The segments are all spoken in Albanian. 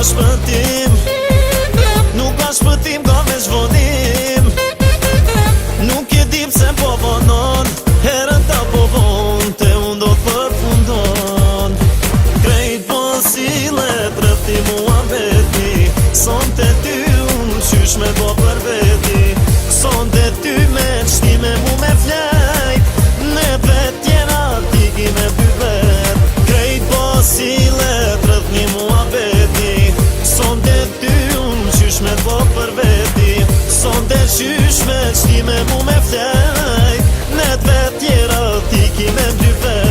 shpëtim, nuk ka shpëtim, ka veç vonim. Nuk e di pse po vonon, herën ta po von, te unë do përfundon. Krejt po sillet rreth ti mua veti, sonte ty unë qysh me po për veti. Sonte ty me qtime mu me flejt, ne vet tjera ti ki me dy vet. Krejt po sillet rreth një mua veti, sonte ty unë qysh me po për veti. Sonte qysh me qtime mu me flejt, ne vet tjera ti ki me dy vet.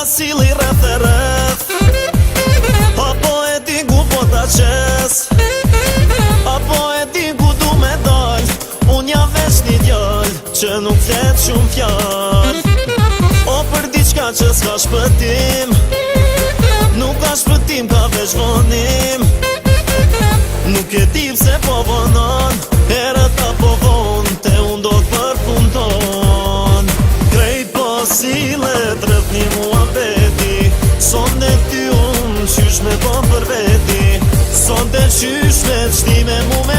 Sili rreth e rreth, apo e di ku po ta qes, apo e di ku du me dal. Unë ja veç një djall që nuk flet shumë fjall, o për diçka që s'ka shpëtim, nuk ka shpëtim, ka veç vonim. Nuk e di pse po vonon, herët apo von, te unë do t'përfundon. Krejt po sillet rreth një mua veti, sonte ty unë qysh me po për veti. Sonte qysh me qtime mu me